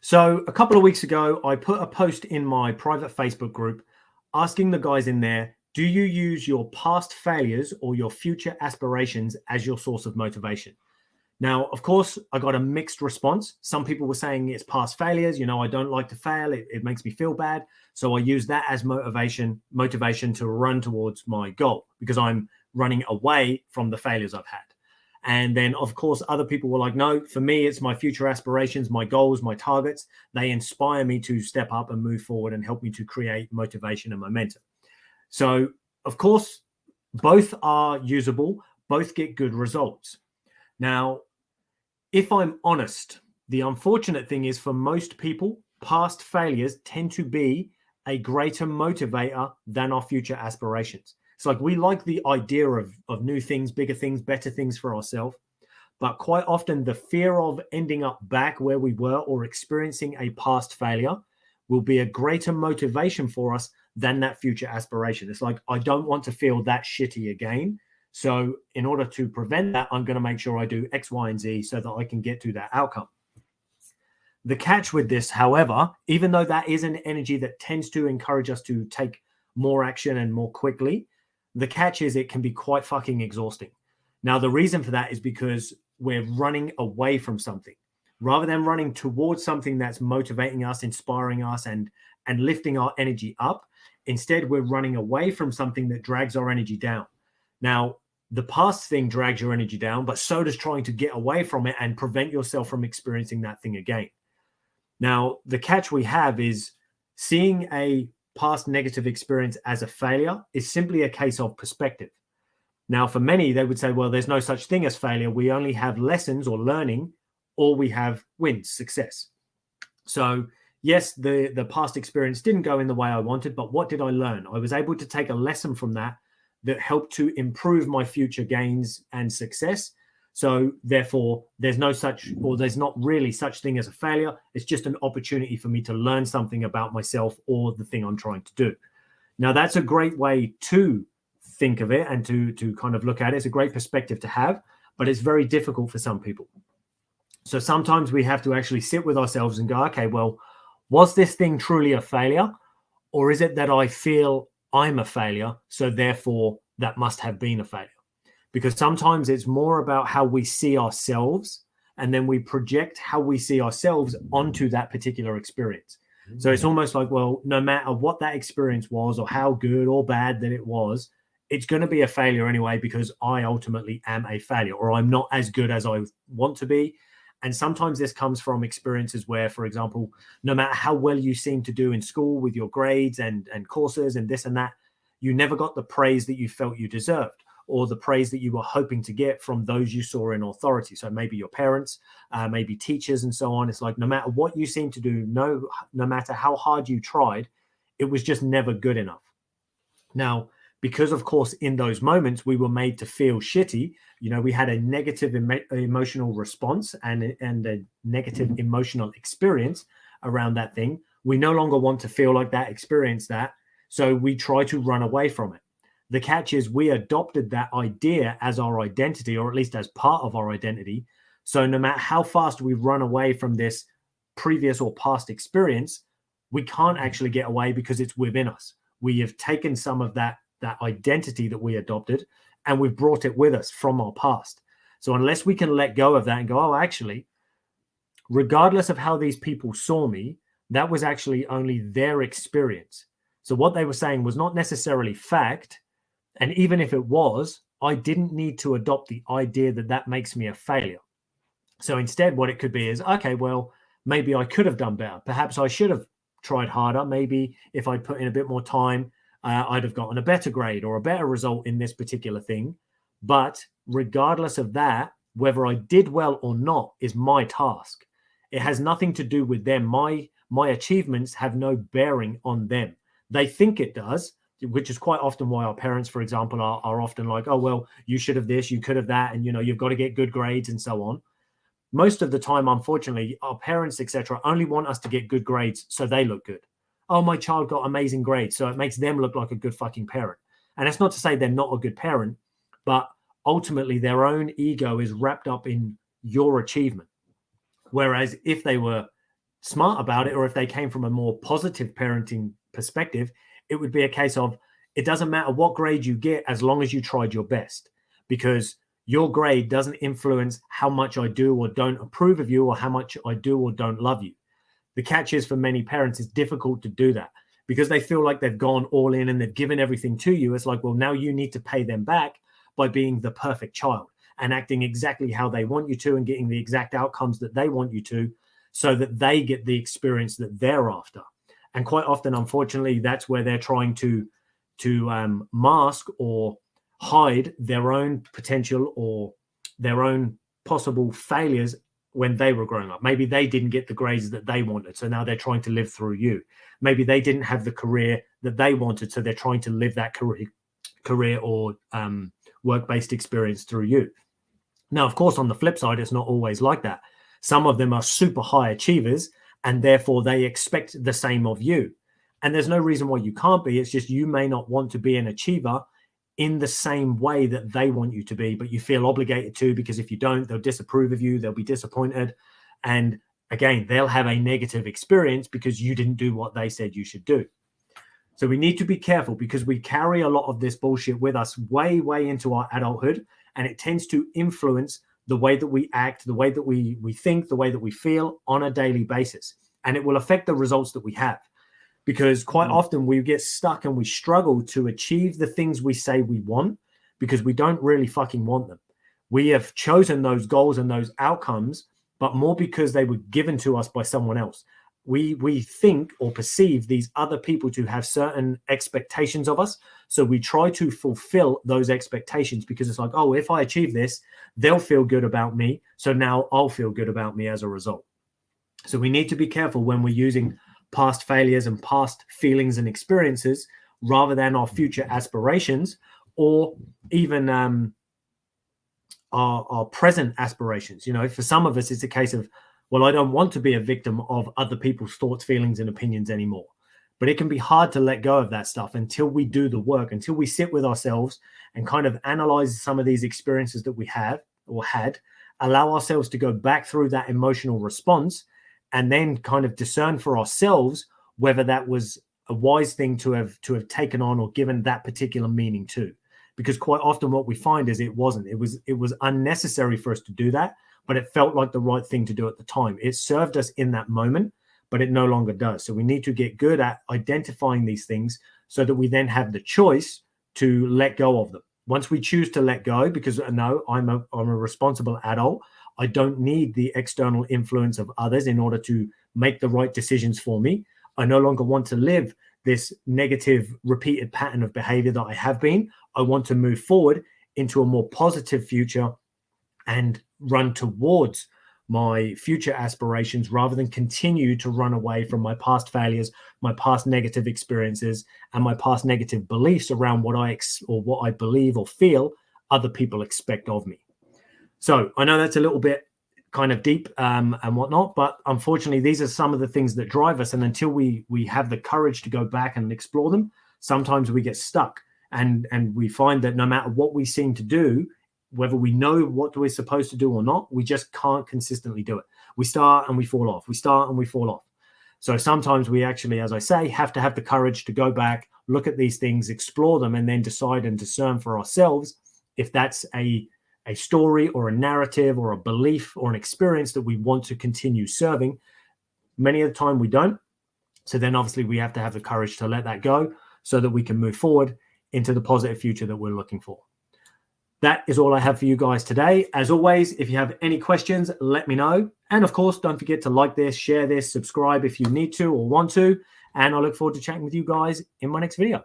So a couple of weeks ago, I put a post in my private Facebook group asking the guys in there, do you use your past failures or your future aspirations as your source of motivation? Now, of course, I got a mixed response. Some people were saying it's past failures. I don't like to fail. It makes me feel bad. So I use that as motivation to run towards my goal because I'm running away from the failures I've had. And then, of course, other people were like, no, for me, it's my future aspirations, my goals, my targets. They inspire me to step up and move forward and help me to create motivation and momentum. So, of course, both are usable, both get good results. Now, if I'm honest, the unfortunate thing is for most people, past failures tend to be a greater motivator than our future aspirations. It's like we like the idea of new things, bigger things, better things for ourselves. But quite often the fear of ending up back where we were or experiencing a past failure will be a greater motivation for us than that future aspiration. It's like, I don't want to feel that shitty again. So in order to prevent that, I'm going to make sure I do X, Y, and Z so that I can get to that outcome. The catch with this, however, even though that is an energy that tends to encourage us to take more action and more quickly, the catch is it can be quite fucking exhausting. Now, the reason for that is because we're running away from something. Rather than running towards something that's motivating us, inspiring us, and lifting our energy up, instead we're running away from something that drags our energy down. Now, the past thing drags your energy down, but so does trying to get away from it and prevent yourself from experiencing that thing again. Now, the catch we have is seeing a past negative experience as a failure is simply a case of perspective. Now, for many, they would say, well, there's no such thing as failure. We only have lessons or learning, or we have wins, success. So yes, the past experience didn't go in the way I wanted, but what did I learn? I was able to take a lesson from that helped to improve my future gains and success. So therefore, there's not really such thing as a failure. It's just an opportunity for me to learn something about myself or the thing I'm trying to do. Now, that's a great way to think of it and to kind of look at it. It's a great perspective to have, but it's very difficult for some people. So sometimes we have to actually sit with ourselves and go, okay, well, was this thing truly a failure? Or is it that I feel I'm a failure, so therefore that must have been a failure? Because sometimes it's more about how we see ourselves, and then we project how we see ourselves onto that particular experience. So it's almost like, well, no matter what that experience was or how good or bad that it was, it's going to be a failure anyway, because I ultimately am a failure, or I'm not as good as I want to be. And sometimes this comes from experiences where, for example, no matter how well you seem to do in school with your grades and courses and this and that, you never got the praise that you felt you deserved, or the praise that you were hoping to get from those you saw in authority. So maybe your parents, maybe teachers and so on. It's like, no matter what you seem to do, no matter how hard you tried, it was just never good enough. Now, because of course, in those moments, we were made to feel shitty. We had a negative emotional response and a negative emotional experience around that thing. We no longer want to feel like that, experience that. So we try to run away from it. The catch is we adopted that idea as our identity, or at least as part of our identity. So no matter how fast we run away from this previous or past experience, we can't actually get away because it's within us. We have taken some of that identity that we adopted and we've brought it with us from our past. So unless we can let go of that and go, oh, actually, regardless of how these people saw me, that was actually only their experience. So what they were saying was not necessarily fact. And even if it was, I didn't need to adopt the idea that makes me a failure. So instead, what it could be is, okay, well, maybe I could have done better. Perhaps I should have tried harder. Maybe if I'd put in a bit more time, I'd have gotten a better grade or a better result in this particular thing. But regardless of that, whether I did well or not is my task. It has nothing to do with them. My achievements have no bearing on them. They think it does, which is quite often why our parents, for example, are often like, oh, well, you should have this, you could have that, and, you've got to get good grades and so on. Most of the time, unfortunately, our parents, etc., only want us to get good grades so they look good. Oh, my child got amazing grades, so it makes them look like a good fucking parent. And that's not to say they're not a good parent, but ultimately their own ego is wrapped up in your achievement. Whereas if they were smart about it, or if they came from a more positive parenting perspective, it would be a case of, it doesn't matter what grade you get as long as you tried your best, because your grade doesn't influence how much I do or don't approve of you, or how much I do or don't love you. The catch is, for many parents, it's difficult to do that because they feel like they've gone all in and they've given everything to you. It's like, well, now you need to pay them back by being the perfect child and acting exactly how they want you to and getting the exact outcomes that they want you to, so that they get the experience that they're after. And quite often, unfortunately, that's where they're trying to mask or hide their own potential or their own possible failures when they were growing up. Maybe they didn't get the grades that they wanted, so now they're trying to live through you. Maybe they didn't have the career that they wanted, so they're trying to live that career or work-based experience through you. Now, of course, on the flip side, it's not always like that. Some of them are super high achievers, and therefore they expect the same of you. And there's no reason why you can't be. It's just you may not want to be an achiever in the same way that they want you to be, but you feel obligated to, because if you don't, they'll disapprove of you, they'll be disappointed. And again, they'll have a negative experience because you didn't do what they said you should do. So we need to be careful, because we carry a lot of this bullshit with us way, way into our adulthood, and it tends to influence the way that we act, the way that we think, the way that we feel on a daily basis. And it will affect the results that we have, because quite often we get stuck and we struggle to achieve the things we say we want because we don't really fucking want them. We have chosen those goals and those outcomes, but more because they were given to us by someone else. We think or perceive these other people to have certain expectations of us. So we try to fulfill those expectations because it's like, oh, if I achieve this, they'll feel good about me. So now I'll feel good about me as a result. So we need to be careful when we're using past failures and past feelings and experiences rather than our future aspirations, or even our present aspirations. You know, for some of us, it's a case of, well, I don't want to be a victim of other people's thoughts, feelings, and opinions anymore. But it can be hard to let go of that stuff until we do the work, until we sit with ourselves and kind of analyze some of these experiences that we have or had, allow ourselves to go back through that emotional response, and then kind of discern for ourselves whether that was a wise thing to have taken on or given that particular meaning to. Because quite often what we find is it wasn't. It was unnecessary for us to do that, but it felt like the right thing to do at the time. It served us in that moment, but it no longer does. So we need to get good at identifying these things so that we then have the choice to let go of them. Once we choose to let go, because no, I'm a responsible adult, I don't need the external influence of others in order to make the right decisions for me. I no longer want to live this negative repeated pattern of behavior that I have been. I want to move forward into a more positive future and run towards my future aspirations rather than continue to run away from my past failures, my past negative experiences, and my past negative beliefs around what I believe or feel other people expect of me. So I know that's a little bit kind of deep and whatnot, but unfortunately, these are some of the things that drive us. And until we have the courage to go back and explore them, sometimes we get stuck. And we find that no matter what we seem to do, whether we know what we're supposed to do or not, we just can't consistently do it. We start and we fall off. We start and we fall off. So sometimes we actually, as I say, have to have the courage to go back, look at these things, explore them, and then decide and discern for ourselves if that's a story or a narrative or a belief or an experience that we want to continue serving. Many of the time we don't. So then obviously we have to have the courage to let that go so that we can move forward into the positive future that we're looking for. That is all I have for you guys today. As always, if you have any questions, let me know. And of course, don't forget to like this, share this, subscribe if you need to or want to. And I look forward to chatting with you guys in my next video.